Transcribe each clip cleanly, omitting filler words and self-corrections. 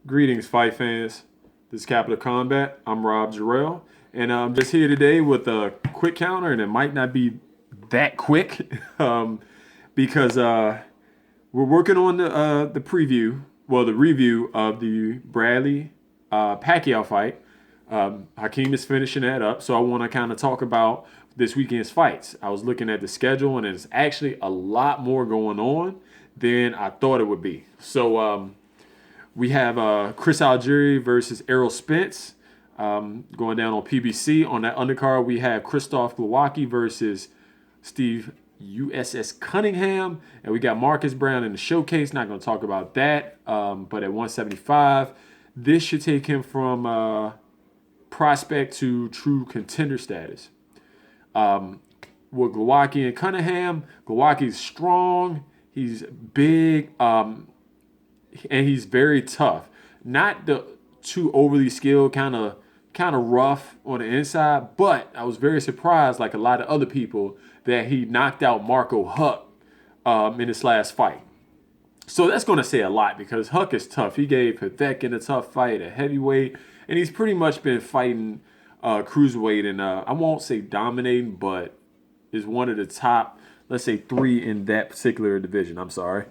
Greetings, fight fans. This is Capital Combat. I'm Rob Jarrell, and I'm just here today with a quick counter, and it might not be that quick because we're working on the preview, well, the review of the Bradley Pacquiao fight. Hakeem is finishing that up, so I want to kind of talk about this weekend's fights. I was looking at the schedule, and it's actually a lot more going on than I thought it would be. So we have Chris Algieri versus Errol Spence going down on PBC. On that undercard, we have Cunningham-Glowacki versus Steve USS Cunningham. And we got Marcus Brown in the showcase. Not going to talk about that. But at 175, this should take him from prospect to true contender status. With Glowacki and Cunningham, Glowacki's strong. He's big. And he's very tough. Not the too overly skilled, kind of rough on the inside, but I was very surprised, like a lot of other people, that he knocked out Marco Huck in his last fight. So that's going to say a lot because Huck is tough. He gave Povetkin a tough fight at heavyweight, and he's pretty much been fighting cruiserweight, and I won't say dominating, but is one of the top, let's say, three in that particular division. I'm sorry.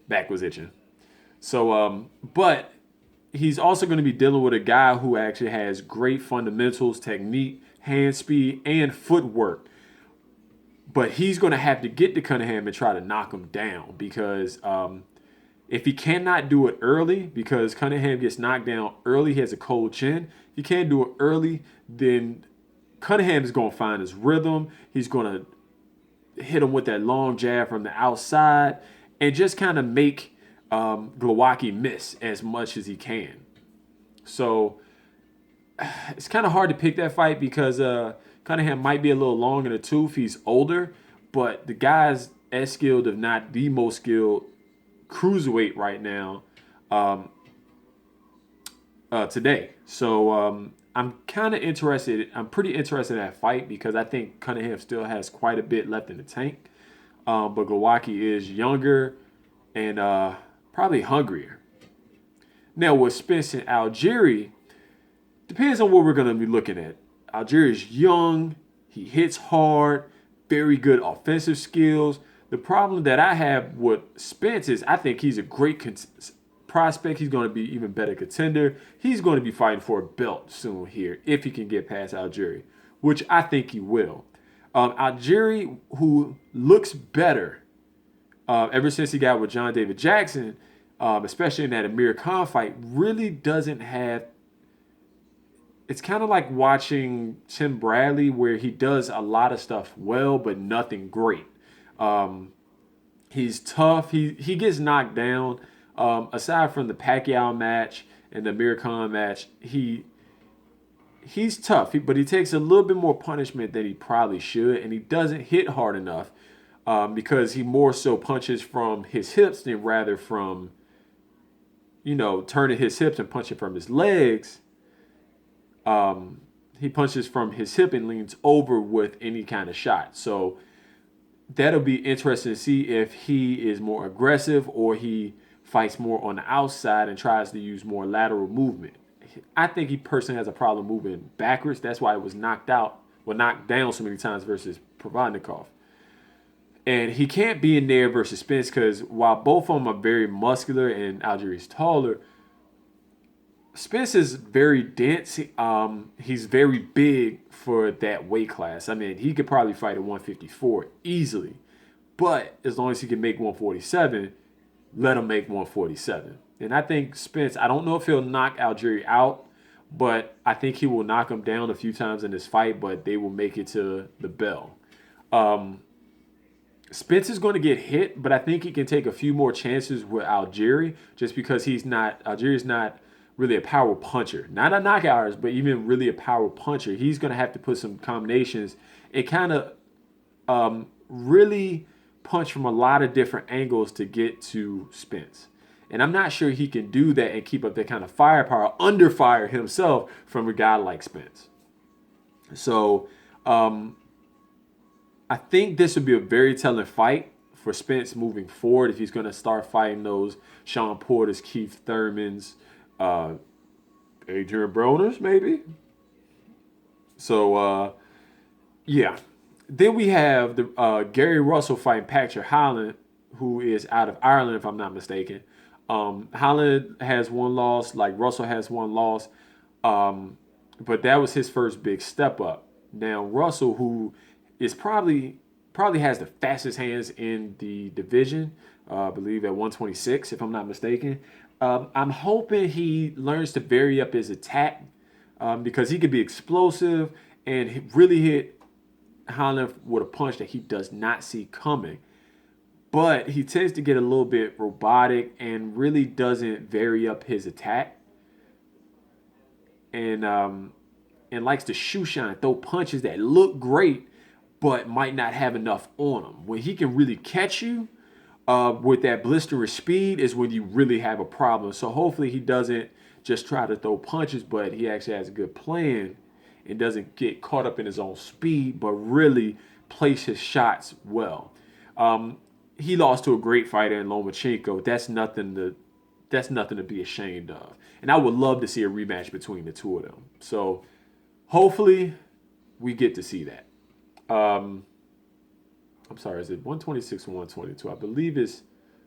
Back was itching. So, but he's also going to be dealing with a guy who actually has great fundamentals, technique, hand speed, and footwork. But he's going to have to get to Cunningham and try to knock him down because if he cannot do it early, because Cunningham gets knocked down early, he has a cold chin. If he can't do it early, then Cunningham is going to find his rhythm. He's going to hit him with that long jab from the outside and just kind of make Glowacki miss as much as he can. So it's kind of hard to pick that fight because Cunningham might be a little long in the tooth. He's older, but the guy's as skilled, if not the most skilled, cruiserweight right now today. So I'm kind of interested. I'm pretty interested in that fight because I think Cunningham still has quite a bit left in the tank. But Glowacki is younger and probably hungrier. Now with Spence-Algieri, depends on what we're going to be looking at. Algieri is young. He hits hard. Very good offensive skills. The problem that I have with Spence is I think he's a great prospect. He's going to be even better contender. He's going to be fighting for a belt soon here if he can get past Algieri, which I think he will. Algieri, who looks better ever since he got with John David Jackson, especially in that Amir Khan fight, really doesn't have. It's kind of like watching Tim Bradley, where he does a lot of stuff well, but nothing great. He's tough. He gets knocked down. Aside from the Pacquiao match and the Amir Khan match, he's tough, but he takes a little bit more punishment than he probably should, and he doesn't hit hard enough because he more so punches from his hips than rather from, turning his hips and punching from his legs. He punches from his hip and leans over with any kind of shot. So that'll be interesting to see if he is more aggressive or he fights more on the outside and tries to use more lateral movement. I think he personally has a problem moving backwards. That's why he was knocked down so many times versus Provodnikov. And he can't be in there versus Spence because while both of them are very muscular and Algieri's taller, Spence is very dense. He's very big for that weight class. I mean, he could probably fight at 154 easily. But as long as he can make 147, let him make 147. And I think Spence, I don't know if he'll knock Algieri out, but I think he will knock him down a few times in this fight, but they will make it to the bell. Spence is going to get hit, but I think he can take a few more chances with Algieri just because Algieri's not really a power puncher. Not a knockout, but even really a power puncher. He's going to have to put some combinations and kind of really punch from a lot of different angles to get to Spence. And I'm not sure he can do that and keep up that kind of firepower under fire himself from a guy like Spence. So I think this would be a very telling fight for Spence moving forward if he's going to start fighting those Sean Porters, Keith Thurmans, Adrian Broners, maybe. So, yeah. Then we have the Gary Russell fighting Patrick Holland, who is out of Ireland, if I'm not mistaken. Holland has one loss, like Russell has one loss, but that was his first big step up. Now Russell, who is probably has the fastest hands in the division, I believe at 126, if I'm not mistaken. I'm hoping he learns to vary up his attack because he could be explosive and really hit Holland with a punch that he does not see coming. But he tends to get a little bit robotic and really doesn't vary up his attack. And likes to shoe shine, throw punches that look great, but might not have enough on him. When he can really catch you with that blistering speed is when you really have a problem. So hopefully he doesn't just try to throw punches, but he actually has a good plan and doesn't get caught up in his own speed, but really place his shots well. He lost to a great fighter in Lomachenko. That's nothing to be ashamed of. And I would love to see a rematch between the two of them. So hopefully we get to see that. I'm sorry, is it 126 or 122? I believe it's,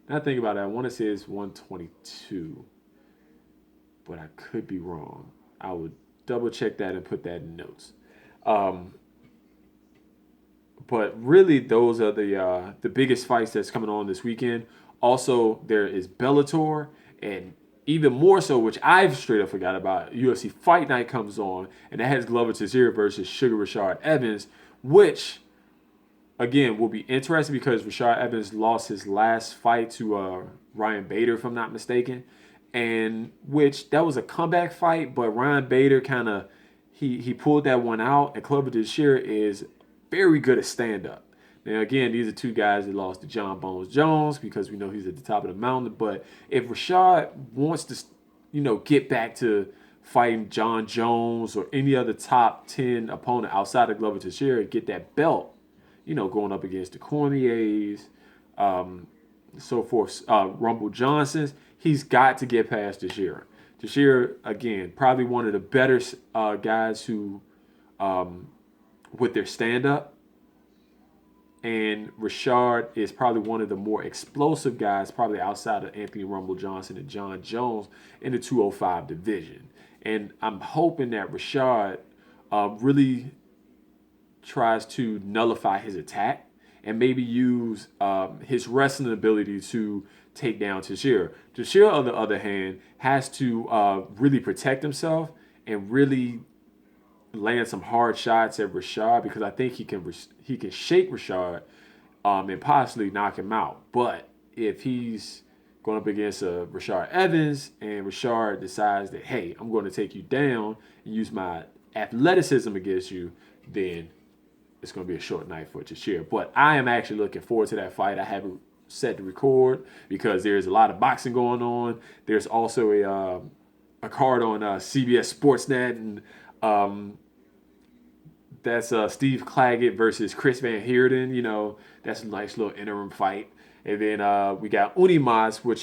now think about it, I want to say it's 122, but I could be wrong. I would double check that and put that in notes. But really, those are the biggest fights that's coming on this weekend. Also, there is Bellator, and even more so, which I've straight up forgot about, UFC Fight Night comes on, and that has Glover Teixeira versus Sugar Rashard Evans, which, again, will be interesting because Rashard Evans lost his last fight to Ryan Bader, if I'm not mistaken, and which that was a comeback fight, but Ryan Bader kind of, he pulled that one out, and Glover Teixeira is very good at stand-up. Now, again, these are two guys that lost to John Bones Jones because we know he's at the top of the mountain. But if Rashard wants to, get back to fighting John Jones or any other top 10 opponent outside of Glover Teixeira, get that belt, going up against the Cormiers, so forth, Rumble Johnsons, he's got to get past Teixeira. Teixeira, again, probably one of the better guys who, with their stand-up. And Rashard is probably one of the more explosive guys, probably outside of Anthony Rumble Johnson and John Jones in the 205 division. And I'm hoping that Rashard really tries to nullify his attack and maybe use his wrestling ability to take down Teixeira. Teixeira, on the other hand, has to really protect himself and really land some hard shots at Rashard because I think he can shake Rashard and possibly knock him out. But if he's going up against Rashard Evans and Rashard decides that, hey, I'm going to take you down and use my athleticism against you, then it's going to be a short night for Teixeira. But I am actually looking forward to that fight. I haven't set to record because there's a lot of boxing going on. There's also a card on CBS Sportsnet, and that's Steve Claggett versus Chris Van Heerden. That's a nice little interim fight. And then we got Unimas, which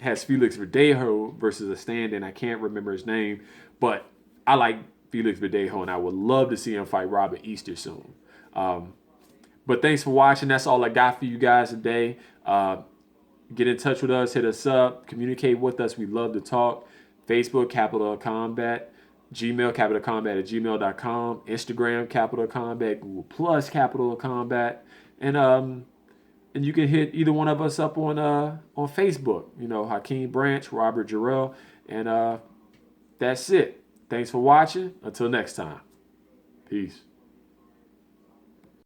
has Felix Verdejo versus a stand-in. I can't remember his name, but I like Felix Verdejo, and I would love to see him fight Robert Easter soon. But thanks for watching. That's all I got for you guys today. Get in touch with us. Hit us up. Communicate with us. We love to talk. Facebook, Capital Combat. Gmail, capitalcombat@gmail.com. Instagram, Capital Combat. Google Plus, Capital Combat. And you can hit either one of us up on Facebook. Hakeem Branch, Robert Jarrell. And that's it. Thanks for watching. Until next time. Peace.